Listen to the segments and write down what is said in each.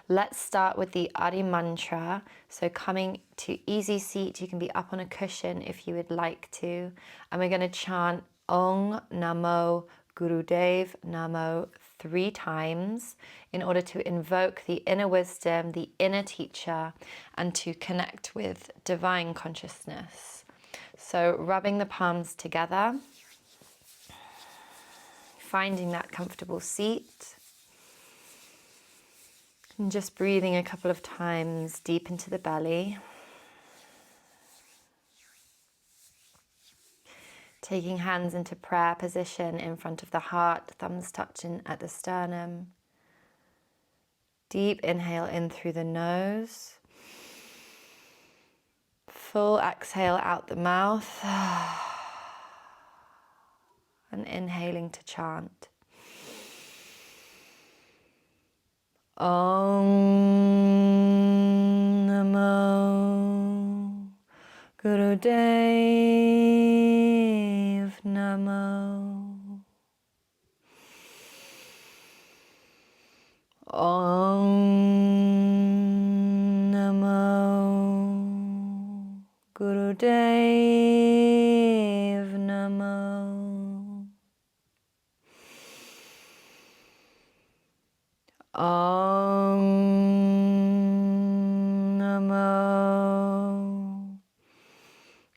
Let's start with the Adi mantra. So coming to easy seat, you can be up on a cushion if you would like to. And we're going to chant Om Namo Gurudev Namo 3 times in order to invoke the inner wisdom, the inner teacher, and to connect with divine consciousness. So rubbing the palms together, finding that comfortable seat, and just breathing a couple of times deep into the belly. Taking hands into prayer position in front of the heart, thumbs touching at the sternum. Deep inhale in through the nose. Full exhale out the mouth. And inhaling to chant. Om Namo Gurudev Namo. Om Namo Gurudev Namo. Om Namo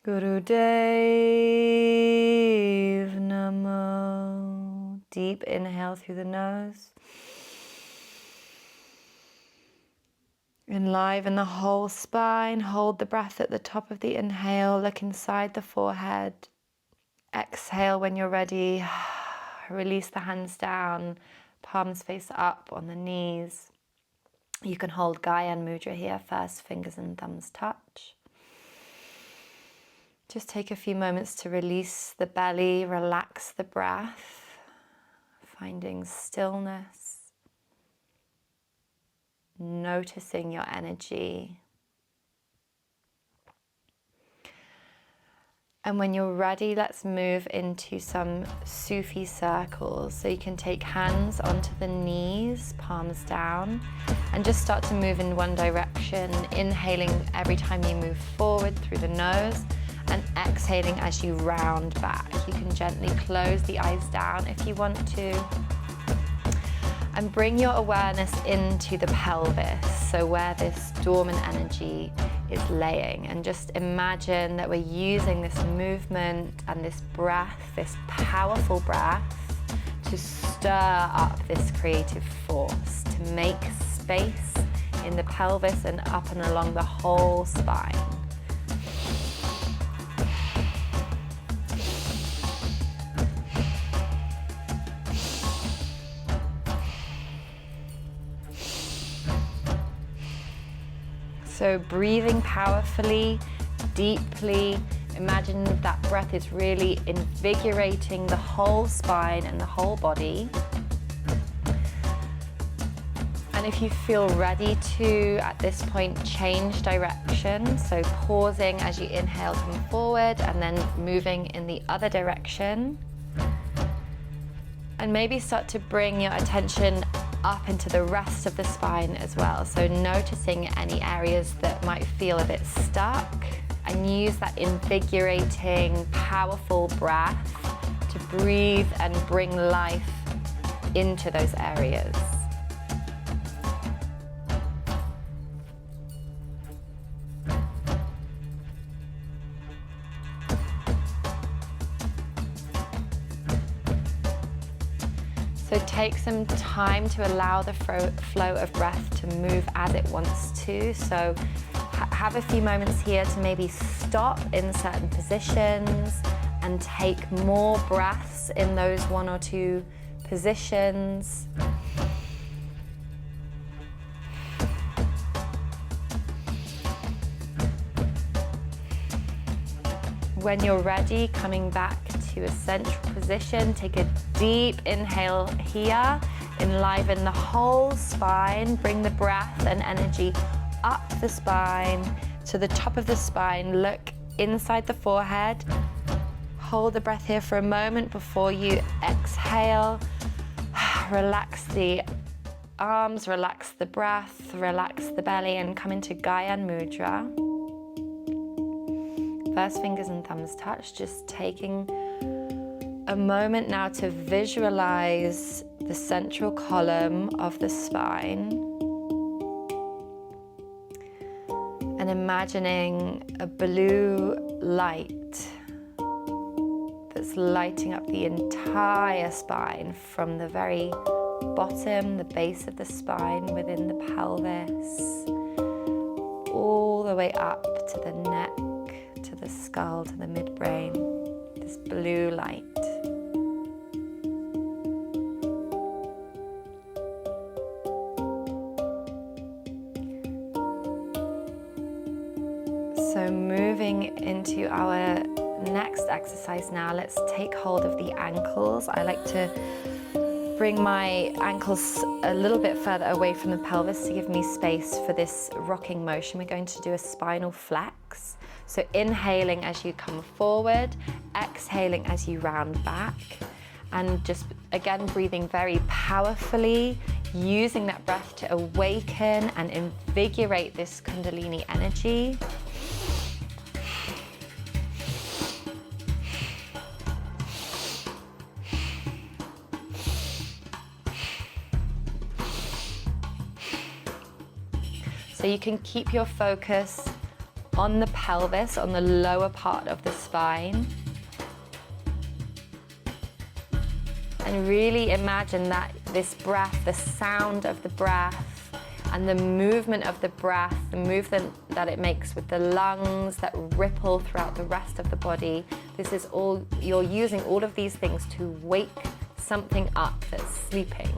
Gurudev Namo. Deep inhale through the nose. Enliven the whole spine. Hold the breath at the top of the inhale. Look inside the forehead. Exhale when you're ready. Release the hands down. Palms face up on the knees. You can hold Gyan Mudra here first, fingers and thumbs touch. Just take a few moments to release the belly, relax the breath, finding stillness, noticing your energy. And when you're ready, let's move into some Sufi circles. So you can take hands onto the knees, palms down, and just start to move in one direction, inhaling every time you move forward through the nose, and exhaling as you round back. You can gently close the eyes down if you want to. And bring your awareness into the pelvis, so where this dormant energy is laying, and just imagine that we're using this movement and this breath, this powerful breath, to stir up this creative force, to make space in the pelvis and up and along the whole spine. So breathing powerfully, deeply. Imagine that breath is really invigorating the whole spine and the whole body. And if you feel ready to, at this point, change direction, so pausing as you inhale, come forward, and then moving in the other direction. And maybe start to bring your attention up into the rest of the spine as well. So noticing any areas that might feel a bit stuck, and use that invigorating, powerful breath to breathe and bring life into those areas. So take some time to allow the flow of breath to move as it wants to. So have a few moments here to maybe stop in certain positions and take more breaths in those 1 or 2 positions. When you're ready, coming back to a central position, take a deep inhale here, enliven the whole spine, bring the breath and energy up the spine to the top of the spine, look inside the forehead, hold the breath here for a moment before you exhale, relax the arms, relax the breath, relax the belly, and come into Gyan Mudra. First fingers and thumbs touch, just taking a moment now to visualize the central column of the spine and imagining a blue light that's lighting up the entire spine from the very bottom, the base of the spine, within the pelvis, all the way up to the neck, to the skull, to the midbrain, this blue light. So moving into our next exercise now, let's take hold of the ankles. I like to bring my ankles a little bit further away from the pelvis to give me space for this rocking motion. We're going to do a spinal flex. So inhaling as you come forward, exhaling as you round back, and just again breathing very powerfully, using that breath to awaken and invigorate this Kundalini energy. So you can keep your focus on the pelvis, on the lower part of the spine. And really imagine that this breath, the sound of the breath and the movement of the breath, the movement that it makes with the lungs that ripple throughout the rest of the body. This is all, you're using all of these things to wake something up that's sleeping.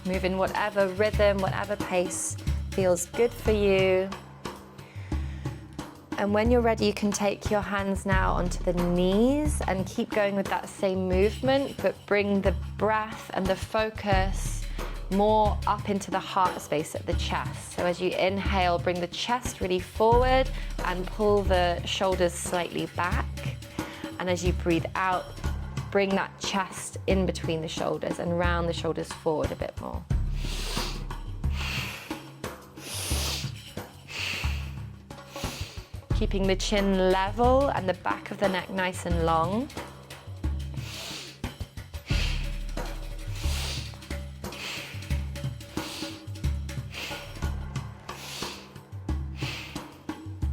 Move in whatever rhythm, whatever pace feels good for you. And when you're ready, you can take your hands now onto the knees and keep going with that same movement, but bring the breath and the focus more up into the heart space at the chest. So as you inhale, bring the chest really forward and pull the shoulders slightly back. And as you breathe out, bring that chest in between the shoulders and round the shoulders forward a bit more. Keeping the chin level and the back of the neck nice and long.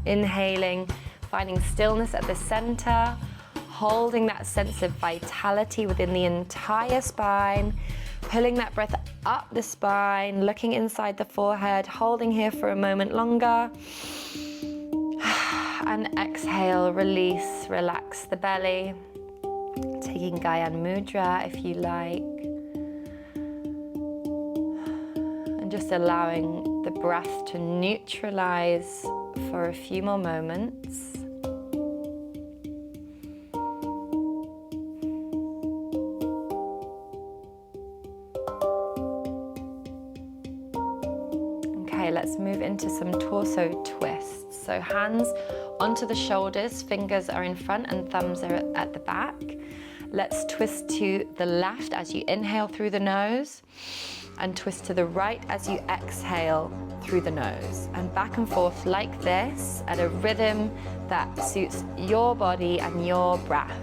Inhaling, finding stillness at the center, holding that sense of vitality within the entire spine, pulling that breath up the spine, looking inside the forehead, holding here for a moment longer. And exhale, release, relax the belly. Taking Gyan Mudra if you like. And just allowing the breath to neutralize for a few more moments. Okay, let's move into some torso twists. So hands onto the shoulders, fingers are in front and thumbs are at the back. Let's twist to the left as you inhale through the nose, and twist to the right as you exhale through the nose. And back and forth like this at a rhythm that suits your body and your breath.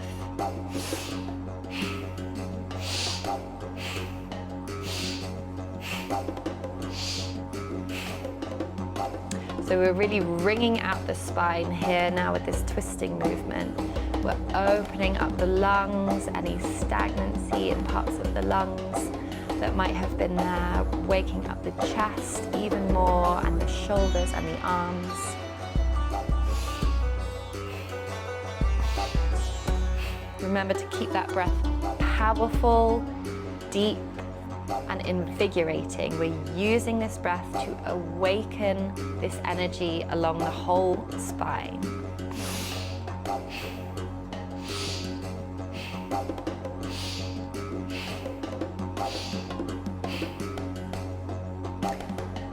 So we're really wringing out the spine here now with this twisting movement. We're opening up the lungs, any stagnancy in parts of the lungs that might have been there, waking up the chest even more, and the shoulders and the arms. Remember to keep that breath powerful, deep, and invigorating. We're using this breath to awaken this energy along the whole spine.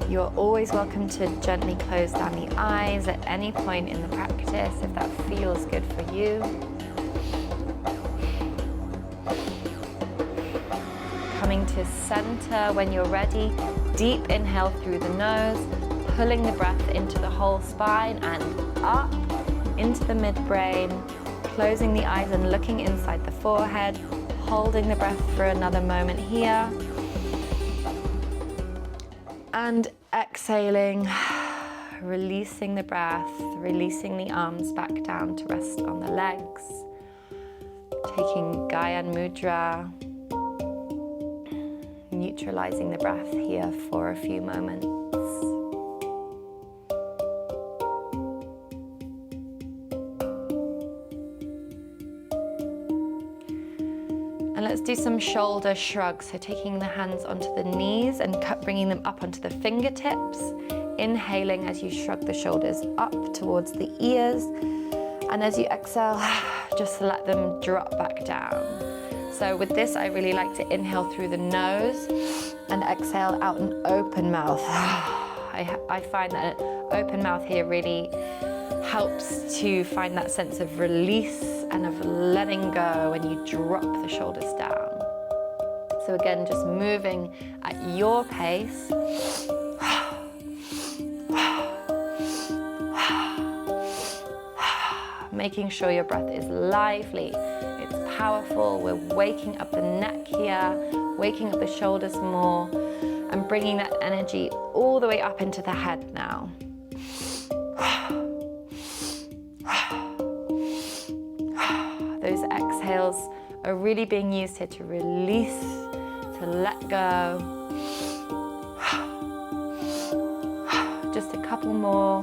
You're always welcome to gently close down the eyes at any point in the practice if that feels good for you. coming to center when you're ready. Deep inhale through the nose, pulling the breath into the whole spine and up into the midbrain, closing the eyes and looking inside the forehead, holding the breath for another moment here. And exhaling, releasing the breath, releasing the arms back down to rest on the legs. Taking Gyan Mudra, neutralizing the breath here for a few moments. And let's do some shoulder shrugs. So taking the hands onto the knees and bringing them up onto the fingertips. Inhaling as you shrug the shoulders up towards the ears. And as you exhale, just let them drop back down. So with this, I really like to inhale through the nose and exhale out an open mouth. I find that an open mouth here really helps to find that sense of release and of letting go when you drop the shoulders down. So again, just moving at your pace. Making sure your breath is lively, it's powerful. We're waking up the neck here, waking up the shoulders more, and bringing that energy all the way up into the head now. Those exhales are really being used here to release, to let go. Just a couple more.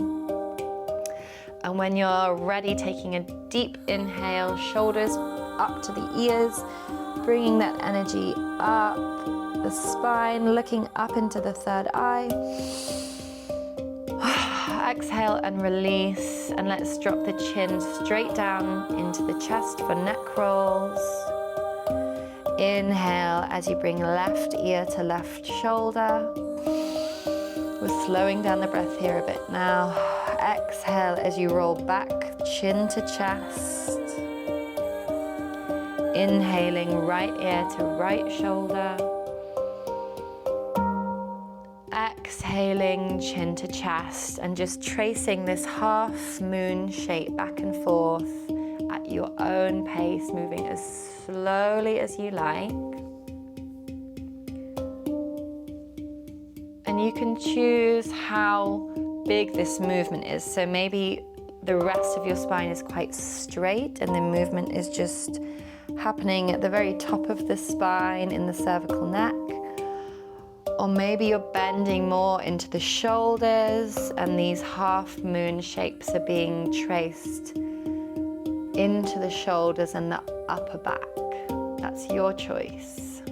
And when you're ready, taking a deep inhale, shoulders up to the ears, bringing that energy up the spine, looking up into the third eye. Exhale and release, and let's drop the chin straight down into the chest for neck rolls. Inhale as you bring left ear to left shoulder. We're slowing down the breath here a bit now. Exhale as you roll back, chin to chest. Inhaling right ear to right shoulder. Exhaling, chin to chest, and just tracing this half moon shape back and forth at your own pace, moving as slowly as you like. And you can choose how big this movement is. So maybe the rest of your spine is quite straight and the movement is just happening at the very top of the spine in the cervical neck. Or maybe you're bending more into the shoulders and these half moon shapes are being traced into the shoulders and the upper back. That's your choice.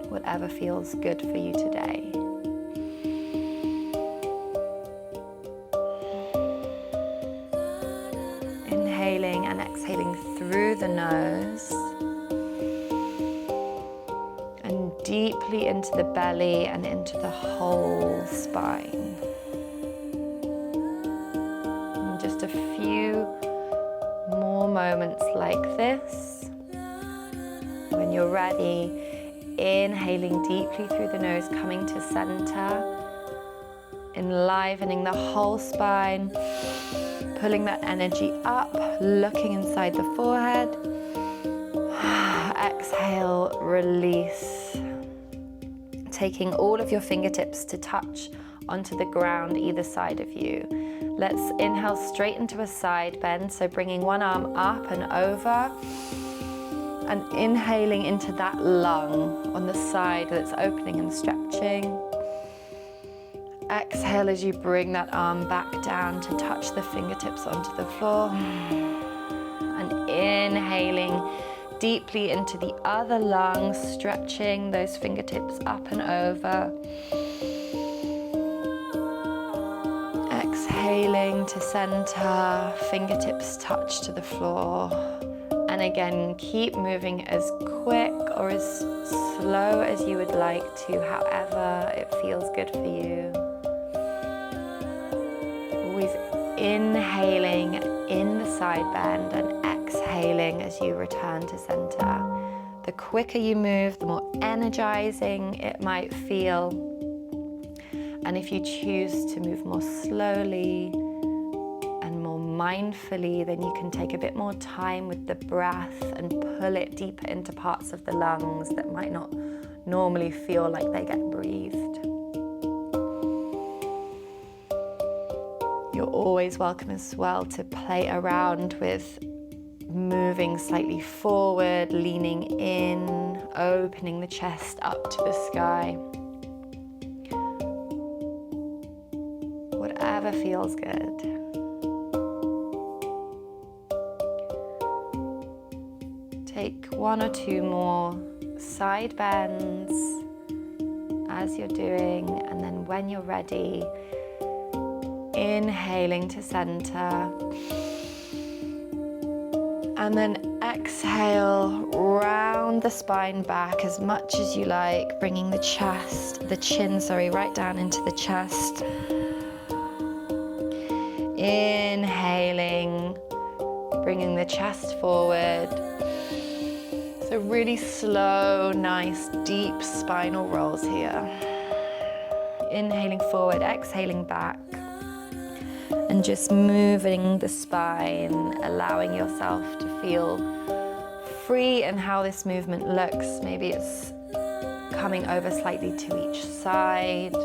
Whatever feels good for you today. Inhaling and exhaling through the nose. And deeply into the belly and into the whole spine. And just a few more moments like this. When you're ready, inhaling deeply through the nose, coming to center, enlivening the whole spine, pulling that energy up, looking inside the forehead. Exhale, release. Taking all of your fingertips to touch onto the ground either side of you. Let's inhale straight into a side bend, so bringing one arm up and over, and inhaling into that lung on the side that's opening and stretching. Exhale as you bring that arm back down to touch the fingertips onto the floor. And inhaling deeply into the other lung, stretching those fingertips up and over. Exhaling to center, fingertips touch to the floor. And again, keep moving as quick or as slow as you would like to, however it feels good for you. Always inhaling in the side bend and exhaling as you return to center. The quicker you move, the more energizing it might feel. And if you choose to move more slowly and more mindfully, then you can take a bit more time with the breath and pull it deeper into parts of the lungs that might not normally feel like they get breathed. You're always welcome as well to play around with moving slightly forward, leaning in, opening the chest up to the sky. Whatever feels good. Take 1 or 2 more side bends as you're doing, and then when you're ready, inhaling to center. And then exhale, round the spine back as much as you like, bringing the chin, right down into the chest. Inhaling, bringing the chest forward. So really slow, nice, deep spinal rolls here. Inhaling forward, exhaling back. And just moving the spine, allowing yourself to feel free in how this movement looks. Maybe it's coming over slightly to each side.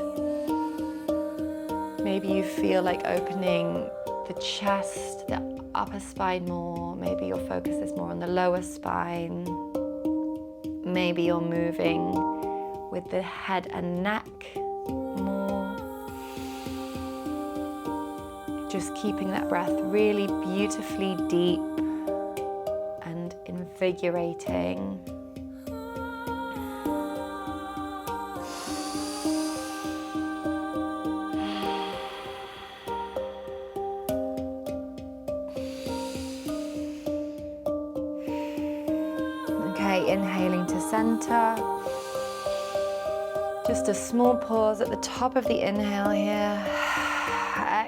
Maybe you feel like opening the chest, the upper spine more. Maybe your focus is more on the lower spine. Maybe you're moving with the head and neck more. Just keeping that breath really beautifully deep and invigorating. Okay, inhaling to center. Just a small pause at the top of the inhale here.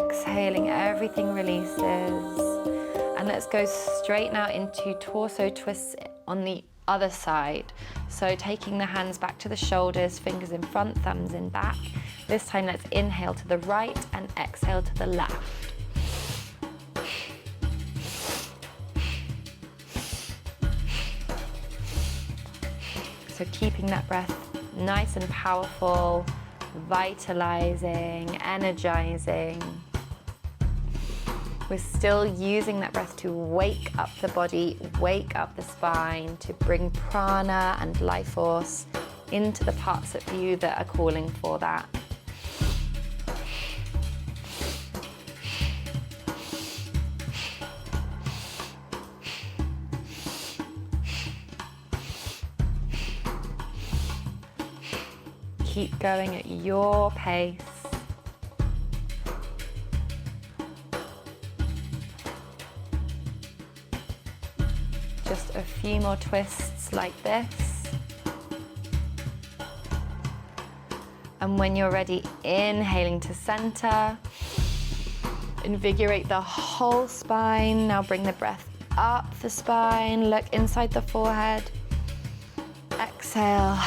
Exhaling, everything releases. And let's go straight now into torso twists on the other side. So taking the hands back to the shoulders, fingers in front, thumbs in back. This time let's inhale to the right and exhale to the left. So keeping that breath nice and powerful, vitalizing, energizing. We're still using that breath to wake up the body, wake up the spine, to bring prana and life force into the parts of you that are calling for that. Keep going at your pace. Just a few more twists like this. And when you're ready, inhaling to center. Invigorate the whole spine. Now bring the breath up the spine. Look inside the forehead. Exhale.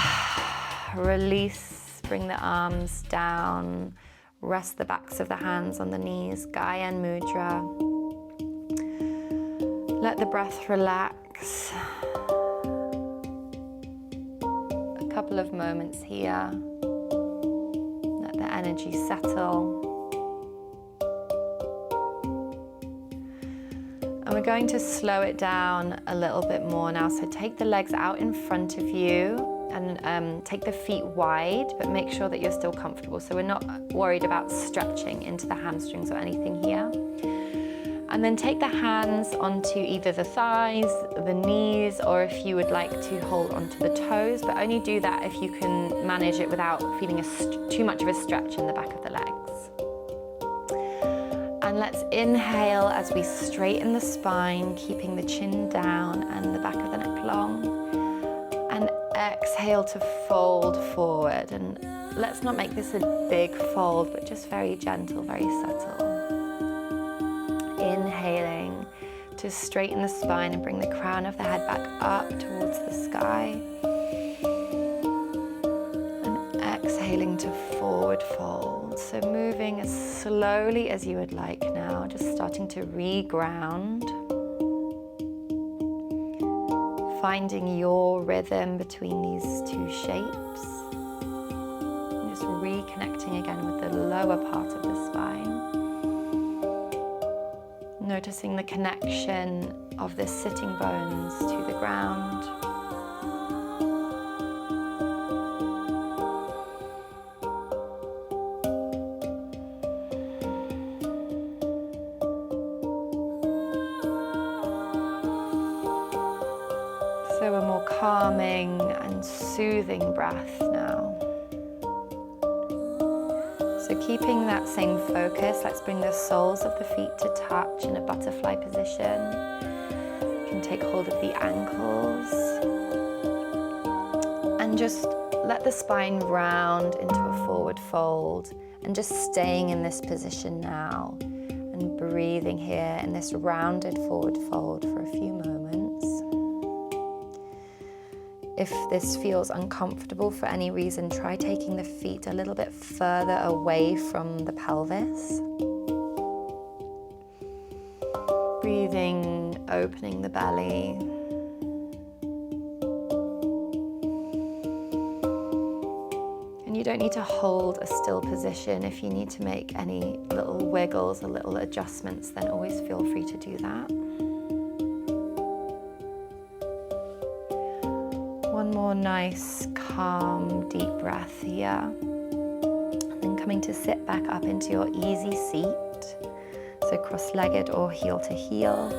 Release. Bring the arms down. Rest the backs of the hands on the knees. Gyan Mudra. Let the breath relax. A couple of moments here. Let the energy settle. And we're going to slow it down a little bit more now. So take the legs out in front of you and take the feet wide, but make sure that you're still comfortable. So we're not worried about stretching into the hamstrings or anything here. And then take the hands onto either the thighs, the knees, or if you would like to hold onto the toes, but only do that if you can manage it without feeling too much of a stretch in the back of the legs. And let's inhale as we straighten the spine, keeping the chin down and the back of the neck long. And exhale to fold forward. And let's not make this a big fold, but just very gentle, very subtle. Inhaling to straighten the spine and bring the crown of the head back up towards the sky. forward fold. So moving as slowly as you would like now, just starting to re-ground. Finding your rhythm between these two shapes. And just reconnecting again with the lower part of the spine. Noticing the connection of the sitting bones to the ground. So a more calming and soothing breath now. So keeping that same focus, let's bring the soles of the feet to touch in a butterfly position. You can take hold of the ankles. And just let the spine round into a forward fold. And just staying in this position now. And breathing here in this rounded forward fold for a few moments. If this feels uncomfortable for any reason, try taking the feet a little bit further away from the pelvis. Breathing, opening the belly. And you don't need to hold a still position. If you need to make any little wiggles or little adjustments, then always feel free to do that. One more nice, calm, deep breath here. And then coming to sit back up into your easy seat. So cross-legged or heel to heel.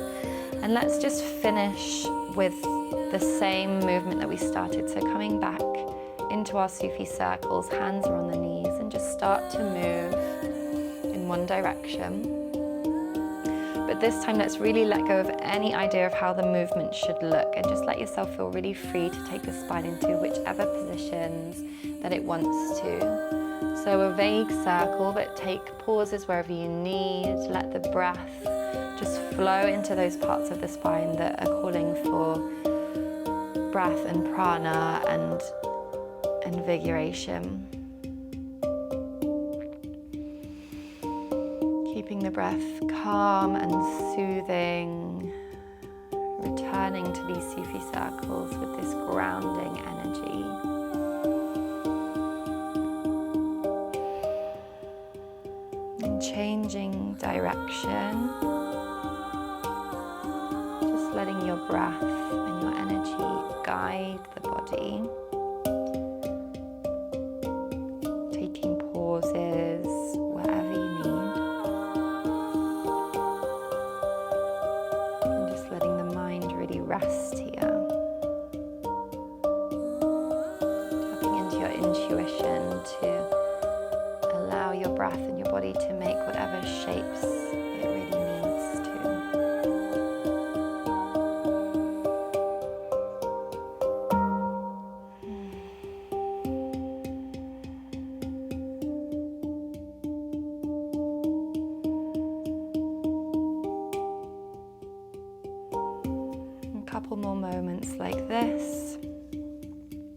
And let's just finish with the same movement that we started. So coming back into our Sufi circles, hands are on the knees, and just start to move in one direction. But this time, let's really let go of any idea of how the movement should look and just let yourself feel really free to take the spine into whichever positions that it wants to. So a vague circle, but take pauses wherever you need. Let the breath just flow into those parts of the spine that are calling for breath and prana and invigoration. Keeping the breath calm and soothing, returning to these Sufi circles with this grounding energy. And changing direction, just letting your breath and your energy guide the body. Taking pauses wherever you need. Rest here. Tapping into your intuition to allow your breath and your body to make whatever shapes it really needs to. Couple more moments like this,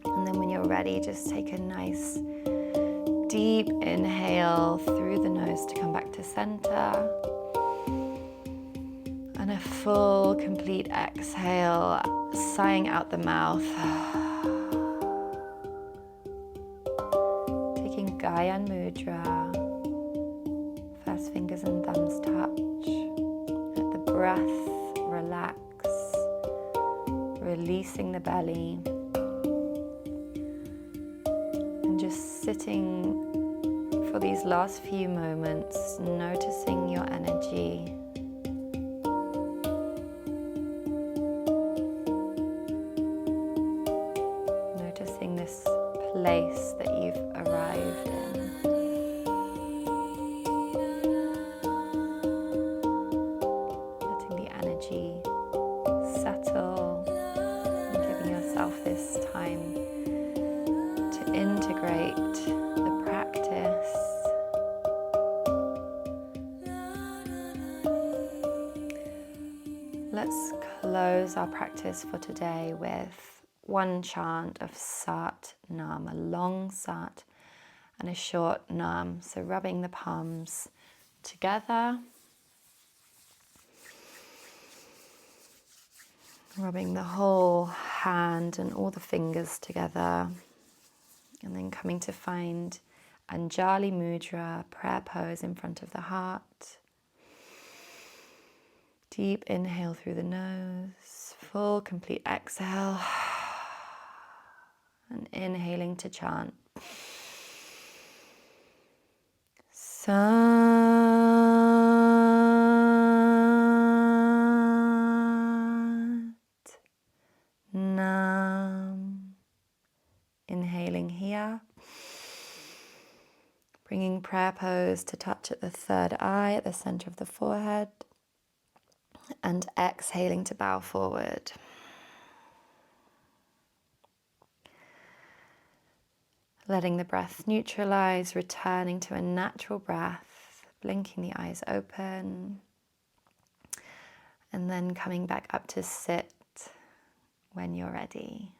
and then when you're ready, just take a nice deep inhale through the nose to come back to center, and a full complete exhale, sighing out the mouth. Taking Gyan Mudra, first fingers and thumbs touch. Let the breath relax. Releasing the belly and just sitting for these last few moments, noticing your energy. Noticing this place that you've arrived in. Letting the energy settle. This time to integrate the practice. Let's close our practice for today with one chant of Sat Nam, a long Sat and a short Nam. So rubbing the palms together, rubbing the whole hand and all the fingers together, and then coming to find Anjali Mudra, prayer pose in front of the heart. Deep inhale through the nose, full complete exhale, and inhaling to chant. Sat Nam. Inhaling here. Bringing prayer pose to touch at the third eye at the center of the forehead. And exhaling to bow forward. Letting the breath neutralize, returning to a natural breath, blinking the eyes open. And then coming back up to sit when you're ready.